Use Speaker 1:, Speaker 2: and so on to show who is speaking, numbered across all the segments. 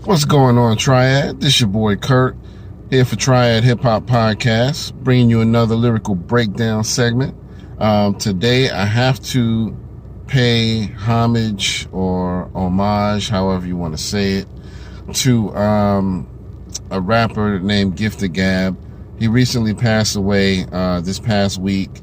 Speaker 1: What's going on, Triad? This your boy Kurt, here for Triad Hip Hop Podcast, bringing you another lyrical breakdown segment. Today I have to pay homage or homage, however you want to say it, to a rapper named Gifted Gab. He recently passed away this past week,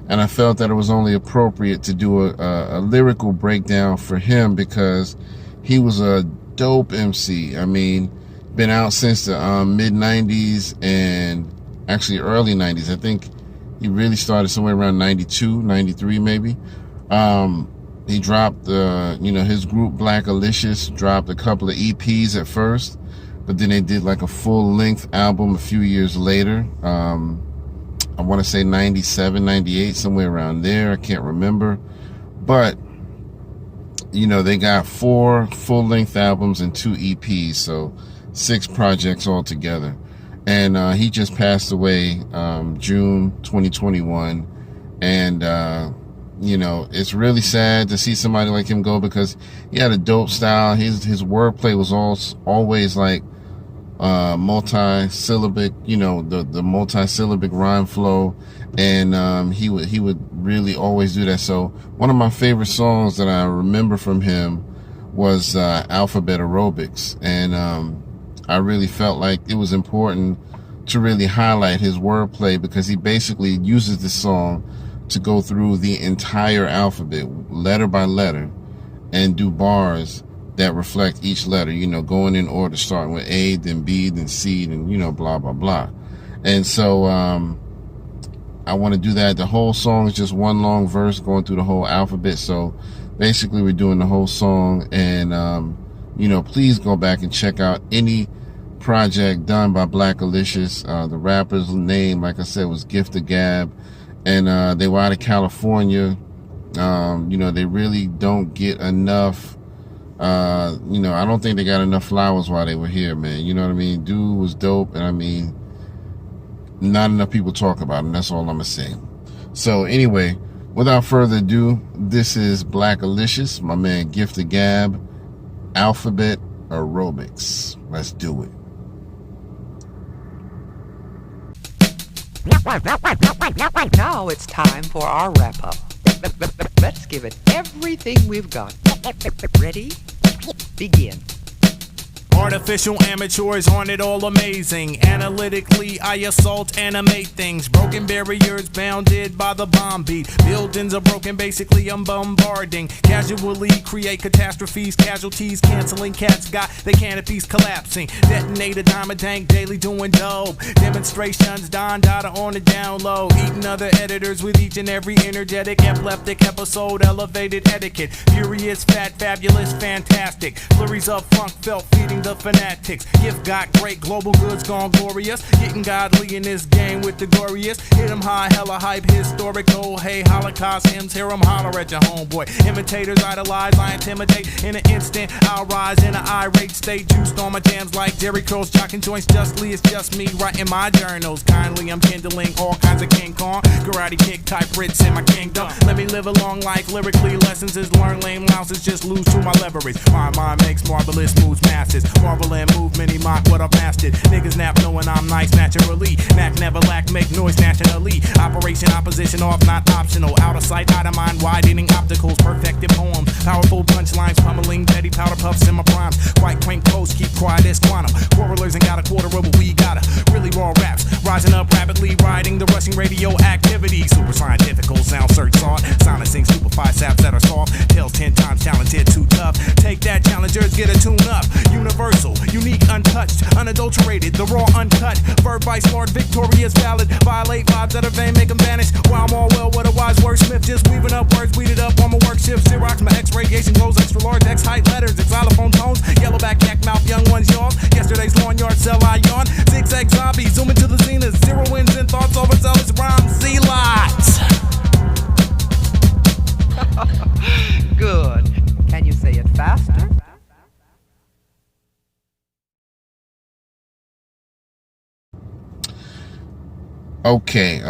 Speaker 1: and I felt that it was only appropriate to do a lyrical breakdown for him because he was a dope MC. I mean, been out since the mid 90s and actually early 90s. I think he really started somewhere around 92, 93 maybe. He dropped his group Blackalicious dropped a couple of EPs at first, but then they did like a full length album a few years later. I want to say 97, 98, somewhere around there. I can't remember, but they got 4 full-length albums and 2 EPs, so 6 projects altogether. And he just passed away June 2021. And, it's really sad to see somebody like him go because he had a dope style. His wordplay was always like multi-syllabic, the multi-syllabic rhyme flow. And he would really always do that. So one of my favorite songs that I remember from him was Alphabet Aerobics, and I really felt like it was important to really highlight his wordplay because he basically uses this song to go through the entire alphabet letter by letter and do bars that reflect each letter, going in order, starting with A, then B, then C, then blah blah blah. And so I want to do that. The whole song is just one long verse going through the whole alphabet. So basically we're doing the whole song. And, please go back and check out any project done by Blackalicious. The rapper's name, like I said, was Gifted Gab. And they were out of California. They really don't get enough. I don't think they got enough flowers while they were here, man. You know what I mean? Dude was dope. And I mean, not enough people talk about him. That's all I'm gonna say. So anyway, without further ado, this is Blackalicious, my man Gifted Gab, Alphabet Aerobics. Let's do it.
Speaker 2: Now it's time for our wrap-up. Let's give it everything we've got. Ready? Begin.
Speaker 3: Artificial amateurs aren't it all amazing? Analytically, I assault, animate things. Broken barriers bounded by the bomb beat. Buildings are broken, basically I'm bombarding. Casually create catastrophes, casualties canceling. Cats got their canopies collapsing. Detonate a diamond tank daily doing dope. Demonstrations, Don Dada on the down low. Eating other editors with each and every energetic, epileptic episode. Elevated etiquette. Furious, fat, fabulous, fantastic. Flurries of funk felt feeding the fanatics. Gift got great, global goods gone glorious. Getting godly in this game with the glorious. Hit 'em high, hella hype, historical. Hey, Holocaust hymns, hear 'em holler at your homeboy. Imitators idolize, I intimidate. In an instant, I'll rise in an irate state. Juiced on my jams like Jerry Curls, jocking joints justly. It's just me writing my journals. Kindly, I'm kindling all kinds of King Kong. Karate kick type Brits in my kingdom. Let me live a long life lyrically. Lessons is learn, lame louses just lose to my leverage. My mind makes marvelous moves, masses. Marvel and move, many mock what I've mastered. Niggas nap knowing I'm nice naturally. Knack never lack, make noise nationally. Operation opposition off, not optional. Out of sight, out of mind, widening opticals. Perfected poems, powerful punchlines. Pummeling petty powder puffs in my primes. Quite quaint posts, keep quiet as quantum. Quarrelers ain't got a quarter of what we gotta. Really raw raps, rising up rapidly. Riding the rushing radioactivity. Super scientifical, sound search sought. Silencing stupefied saps that are soft. Tails 10 times talented, too tough. Take that, challengers, get a tune up. Universal, unique, untouched, unadulterated, the raw, uncut. Verb by smart, victorious, valid. Violate vibes that are vain, make them vanish. While I'm all well, what a wise wordsmith. Just weaving up words, weeded up on my work shift. Xerox, my X radiation glows, extra large, X height letters, xylophone tones. Yellowback, yak mouth, young ones, y'all. Yesterday's lawn yard, sell I yawn. Zigzag zombie, zoom into the zenith. Zero wins and thoughts, overzealous rhymes, Z-lots.
Speaker 2: Good. Can you say it faster?
Speaker 1: Okay.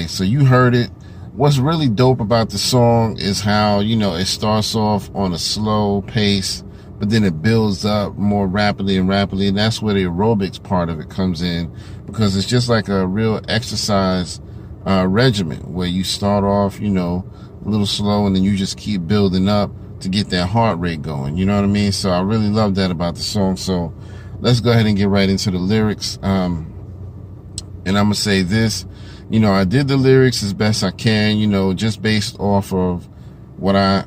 Speaker 1: So you heard it. What's really dope about the song is how, it starts off on a slow pace but then it builds up more rapidly and rapidly. And that's where the aerobics part of it comes in, because it's just like a real exercise regimen where you start off, you know, a little slow, and then you just keep building up to get that heart rate going. You know what I mean? So I really love that about the song. So let's go ahead and get right into the lyrics. And I'm gonna say this, you know, I did the lyrics as best I can, you know, just based off of what I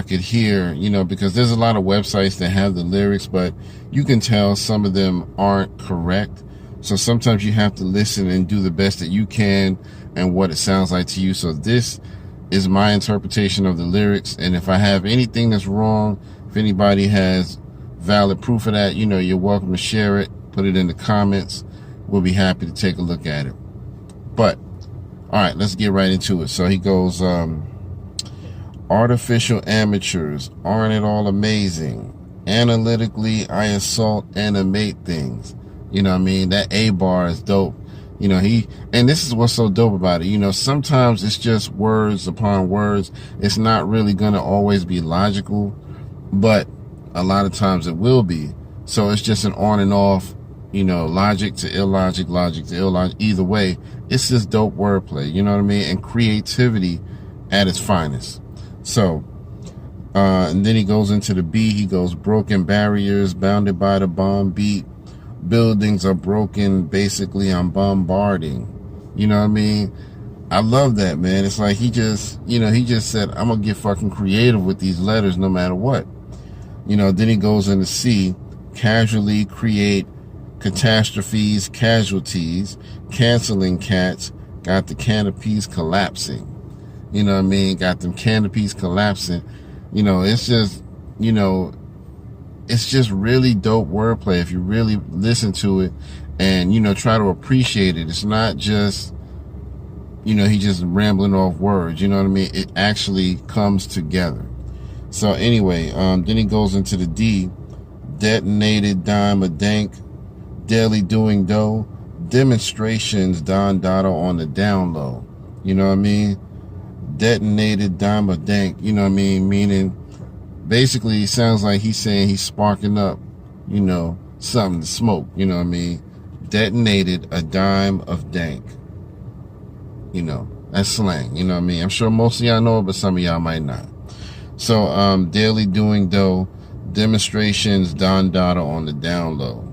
Speaker 1: could hear, you know, because there's a lot of websites that have the lyrics, but you can tell some of them aren't correct. So sometimes you have to listen and do the best that you can and what it sounds like to you. So this is my interpretation of the lyrics. And if I have anything that's wrong, if anybody has valid proof of that, you know, you're welcome to share it, put it in the comments. We'll be happy to take a look at it. But all right, let's get right into it. So he goes, artificial amateurs, aren't it all amazing? Analytically, I assault, animate things. You know what I mean? That A bar is dope. You know, and this is what's so dope about it. You know, sometimes it's just words upon words. It's not really going to always be logical, but a lot of times it will be. So it's just an on and off, you know, logic to illogic, logic to illogic. Either way, it's just dope wordplay. You know what I mean? And creativity at its finest. So, and then he goes into the B. He goes, broken barriers, bounded by the bomb beat. Buildings are broken. Basically, I'm bombarding. You know what I mean? I love that, man. It's like he just said, I'm going to get fucking creative with these letters no matter what. You know, then he goes into C. Casually create catastrophes, casualties, canceling cats, got the canopies collapsing. You know what I mean? Got them canopies collapsing. You know, it's just, you know, it's just really dope wordplay if you really listen to it and, you know, try to appreciate it. It's not just, you know, he just rambling off words. You know what I mean? It actually comes together. So anyway, then he goes into the D. Detonated dime a dank, daily doing dough, demonstrations Don Dotto on the down low. You know what I mean? Detonated dime a dank, you know what I mean? Meaning, basically, it sounds like he's saying he's sparking up, you know, something to smoke, you know what I mean? Detonated a dime of dank. You know, that's slang, you know what I mean? I'm sure most of y'all know it, but some of y'all might not. So, daily doing dough, demonstrations Don Dotto on the down low.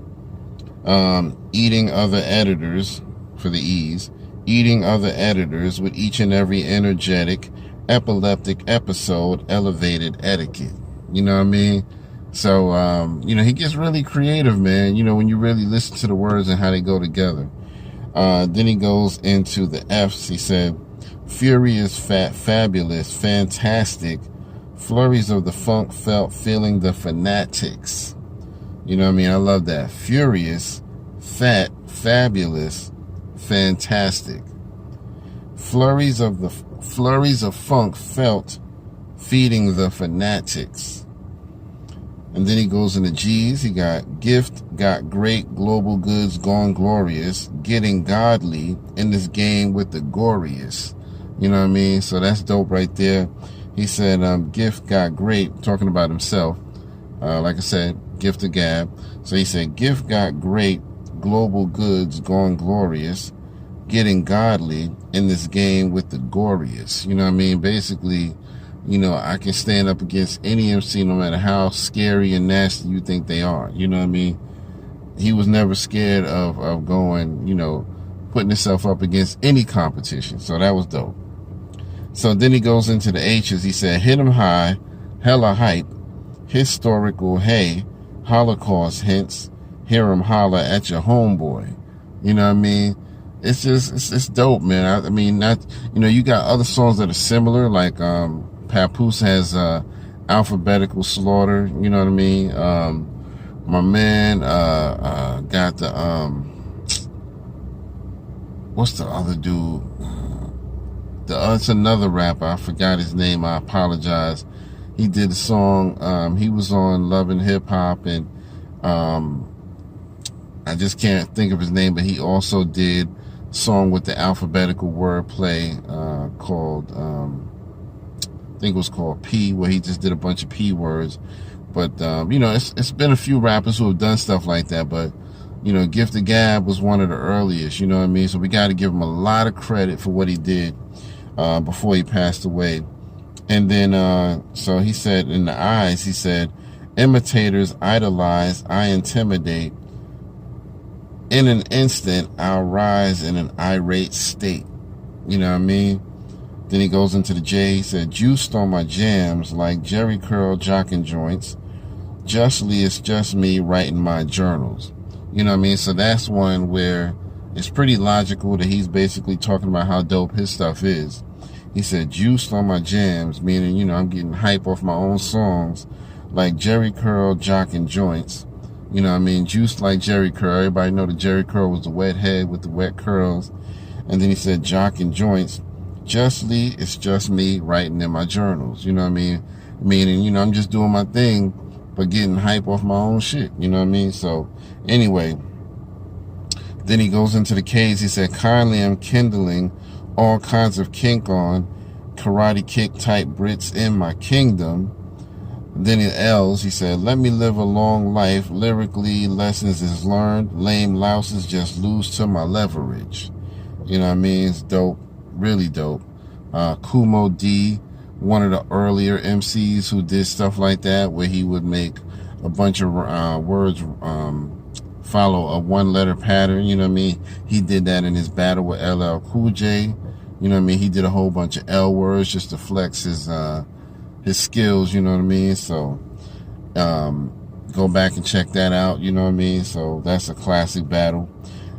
Speaker 1: Eating other editors, for the E's, eating other editors with each and every energetic, epileptic episode, elevated etiquette. You know what I mean? So, you know, he gets really creative, man, you know, when you really listen to the words and how they go together. Then he goes into the F's. He said, furious, fat, fabulous, fantastic, flurries of the funk felt, feeling the fanatics. You know what I mean? I love that. Furious, fat, fabulous, fantastic. Flurries of funk felt, feeding the fanatics. And then he goes into G's. He got gift, got great, global goods, gone glorious, getting godly in this game with the goriest. You know what I mean? So that's dope right there. He said, gift got great, talking about himself. Like I said, gift of gab. So he said, gift got great, global goods, gone glorious, getting godly in this game with the goriest. You know what I mean? Basically, you know, I can stand up against any MC no matter how scary and nasty you think they are. You know what I mean? He was never scared of going, you know, putting himself up against any competition. So that was dope. So then he goes into the H's. He said, hit 'em high, hella hype, historical, hey, Holocaust hints, hear 'em holler at your homeboy. You know what I mean? It's just, it's dope, man. I mean, not, you know, you got other songs that are similar, like, Papoose has, Alphabetical Slaughter, you know what I mean? My man, got the, what's the other dude? It's another rapper. I forgot his name. I apologize. He did a song. He was on Love and Hip Hop, and I just can't think of his name, but he also did a song with the alphabetical wordplay called, I think it was called P, where he just did a bunch of P words. But it's been a few rappers who have done stuff like that, but Gift of Gab was one of the earliest, you know what I mean? So we got to give him a lot of credit for what he did before he passed away. And then, so he said, in the eyes, he said, imitators idolize, I intimidate. In an instant, I'll rise in an irate state. You know what I mean? Then he goes into the J. He said, juiced on my jams like Jerry Curl jocking joints. Justly, it's just me writing my journals. You know what I mean? So that's one where it's pretty logical that he's basically talking about how dope his stuff is. He said, juiced on my jams, meaning, I'm getting hype off my own songs like Jerry Curl jocking joints. You know what I mean? Juiced like Jerry Curl. Everybody know that Jerry Curl was the wet head with the wet curls. And then he said, jocking joints. Justly, it's just me writing in my journals. You know what I mean? Meaning, I'm just doing my thing, but getting hype off my own shit. You know what I mean? So, anyway, then he goes into the K's. He said, kindly I'm kindling all kinds of kink on karate kick type Brits in my kingdom. Then in L's, he said, let me live a long life. Lyrically, lessons is learned. Lame louses just lose to my leverage. You know what I mean? It's dope. Really dope. Kumo D, one of the earlier MCs who did stuff like that, where he would make a bunch of words follow a one-letter pattern. You know what I mean? He did that in his battle with LL Cool J. You know what I mean? He did a whole bunch of L words just to flex his skills. You know what I mean? So go back and check that out. You know what I mean? So that's a classic battle.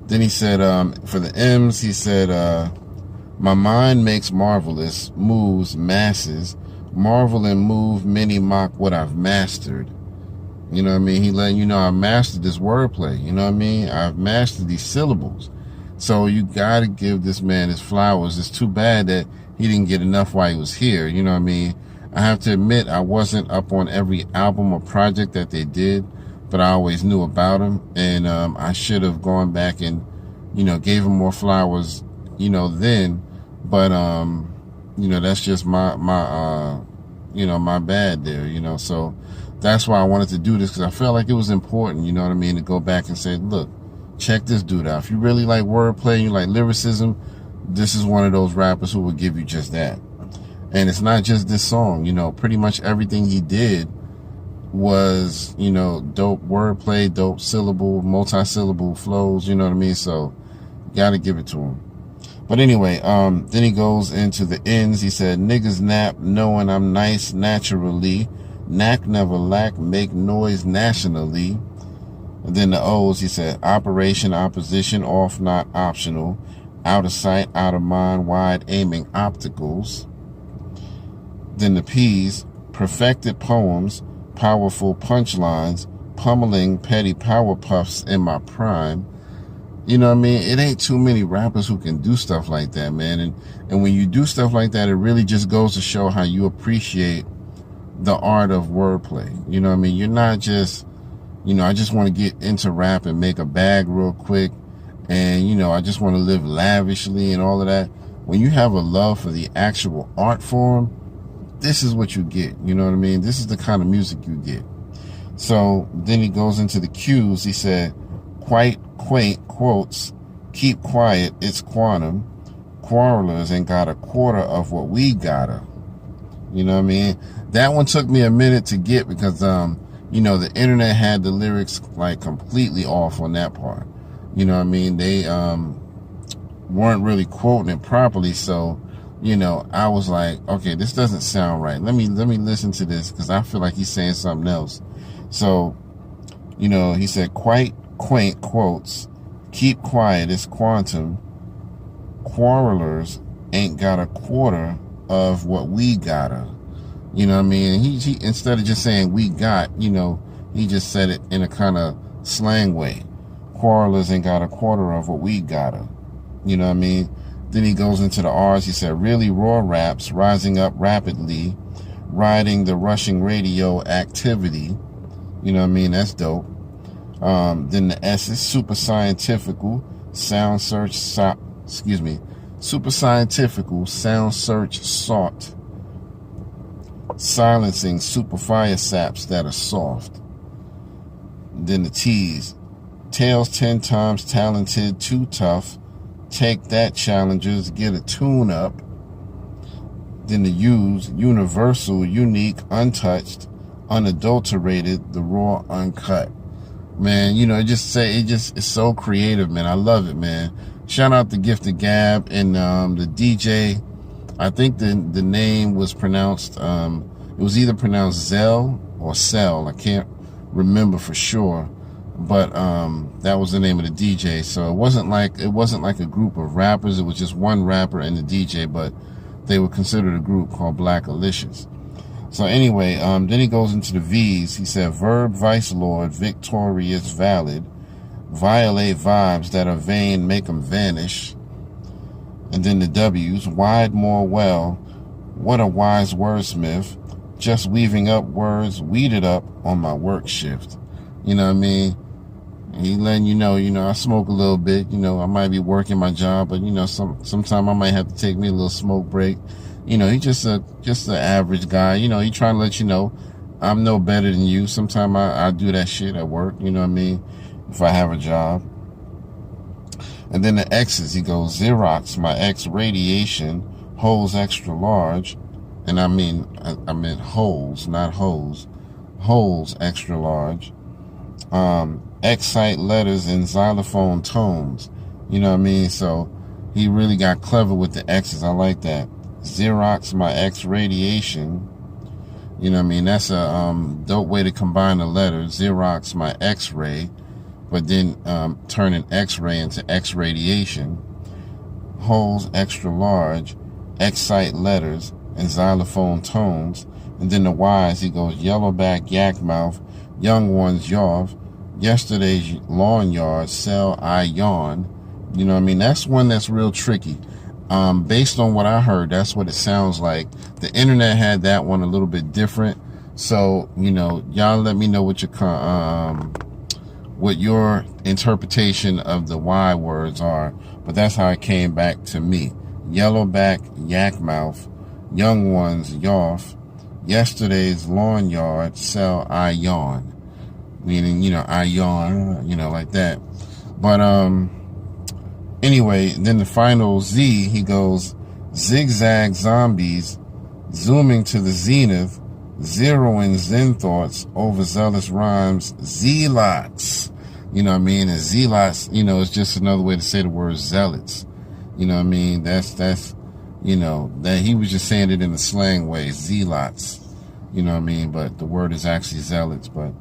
Speaker 1: Then he said, for the M's, he said, my mind makes marvelous moves, masses, marvel and move, many mock what I've mastered. You know what I mean? He letting you know I mastered this wordplay. You know what I mean? I've mastered these syllables. So you got to give this man his flowers. It's too bad that he didn't get enough while he was here. You know what I mean? I have to admit, I wasn't up on every album or project that they did, but I always knew about him. And I should have gone back and, gave him more flowers, then. But, that's just my bad there, so that's why I wanted to do this, because I felt like it was important, you know what I mean, to go back and say, look, check this dude out. If you really like wordplay and you like lyricism, this is one of those rappers who will give you just that. And it's not just this song, pretty much everything he did was, dope wordplay, dope syllable, multi-syllable flows, you know what I mean? So, gotta give it to him. But anyway, then he goes into the ends. He said, niggas nap knowing I'm nice naturally. Knack never lack, make noise nationally. And then the O's, he said, operation, opposition, off, not optional. Out of sight, out of mind, wide aiming opticals. Then the P's, perfected poems, powerful punchlines, pummeling petty power puffs in my prime. You know what I mean? It ain't too many rappers who can do stuff like that, man. And when you do stuff like that, it really just goes to show how you appreciate the art of wordplay. You know what I mean? You're not just, I just want to get into rap and make a bag real quick. And, I just want to live lavishly and all of that. When you have a love for the actual art form, this is what you get. You know what I mean? This is the kind of music you get. So then he goes into the Q's. He said, quite quaint quotes, keep quiet, it's quantum. Quarrelers ain't got a quarter of what we gotta. You know what I mean? That one took me a minute to get because, the internet had the lyrics like completely off on that part. You know what I mean? They weren't really quoting it properly. So, I was like, okay, this doesn't sound right. Let me listen to this because I feel like he's saying something else. So, he said, quite quaint quotes, keep quiet, it's quantum. Quarrelers ain't got a quarter of what we gotta. You know what I mean? He instead of just saying we got, he just said it in a kind of slang way. Quarrelers ain't got a quarter of what we gotta. You know what I mean? Then he goes into the R's. He said, really raw raps, rising up rapidly, riding the rushing radio activity. You know what I mean? That's dope. Then the S is super scientifical, sound search, super scientifical, sound search sought. silencing superfire saps that are soft. Then the T's, tails 10 times talented, too tough. Take that, challengers, get a tune up. Then the U's, universal, unique, untouched, unadulterated, the raw, uncut. Man, it's so creative, man. I love it, man. Shout out to Gifted Gab and the DJ. I think the name was pronounced, it was either pronounced Zell or Cell. I can't remember for sure, but that was the name of the DJ. So it wasn't like a group of rappers. It was just one rapper and the DJ, but they were considered a group called Blackalicious. So anyway, then he goes into the V's. He said, verb, vice lord, victorious, valid, violate vibes that are vain, make them vanish. And then the W's, wide, more well, what a wise wordsmith, just weaving up words, weeded up on my work shift. You know what I mean? He letting you know, I smoke a little bit, I might be working my job, but sometime I might have to take me a little smoke break. He's just an average guy. He trying to let you know I'm no better than you. Sometimes I do that shit at work, you know what I mean? If I have a job. And then the X's, he goes, Xerox, my X radiation, holes extra large. And I meant holes, not hose. Holes extra large. Excite letters and xylophone tones. You know what I mean? So he really got clever with the X's. I like that. Xerox, my X radiation. You know what I mean? That's a dope way to combine the letters. Xerox, my X-ray. But then turning X-ray into X radiation. Holes extra large. Excite letters and xylophone tones. And then the Y's, he goes, yellowback, yak mouth, young ones, yaw. Yesterday's lawn yard, sell, I yawn. You know what I mean? That's one that's real tricky. Based on what I heard, that's what it sounds like. The internet had that one a little bit different. So, y'all let me know what your interpretation of the Y words are. But that's how it came back to me. Yellowback, yak mouth, young ones, yaw. Yesterday's lawn yard, sell, I yawn. Meaning, I yawn, like that. But, anyway, then the final Z, he goes, zigzag zombies, zooming to the zenith, zeroing zen thoughts, overzealous rhymes, zealots. You know what I mean? And zealots, is just another way to say the word zealots. You know what I mean? That's, that he was just saying it in the slang way, zealots. You know what I mean? But the word is actually zealots. But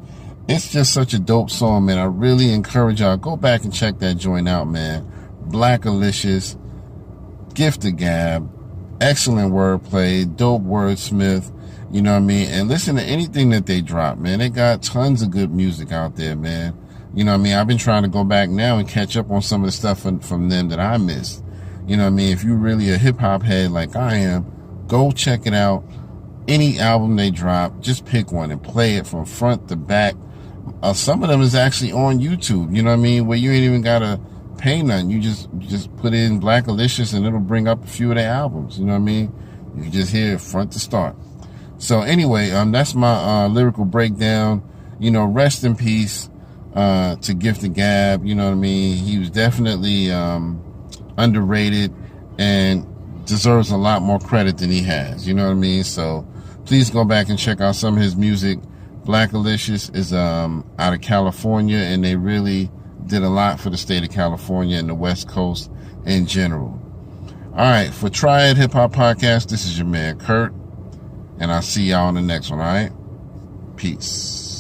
Speaker 1: it's just such a dope song, man. I really encourage y'all, go back and check that joint out, man. Blackalicious, Gifted Gab, excellent wordplay, dope wordsmith, you know what I mean? And listen to anything that they drop, man. They got tons of good music out there, man. You know what I mean? I've been trying to go back now and catch up on some of the stuff from them that I missed. You know what I mean? If you're really a hip-hop head like I am, go check it out. Any album they drop, just pick one and play it from front to back. Some of them is actually on YouTube, you know what I mean? Where you ain't even got to pay nothing. You just put in Blackalicious and it'll bring up a few of their albums, you know what I mean? You can just hear it front to start. So anyway, that's my lyrical breakdown. Rest in peace to Gifted Gab, you know what I mean? He was definitely underrated and deserves a lot more credit than he has, you know what I mean? So please go back and check out some of his music. Blackalicious is out of California, and they really did a lot for the state of California and the West Coast in general. All right, for Triad Hip Hop Podcast, this is your man Kurt, and I'll see y'all on the next one, all right? Peace.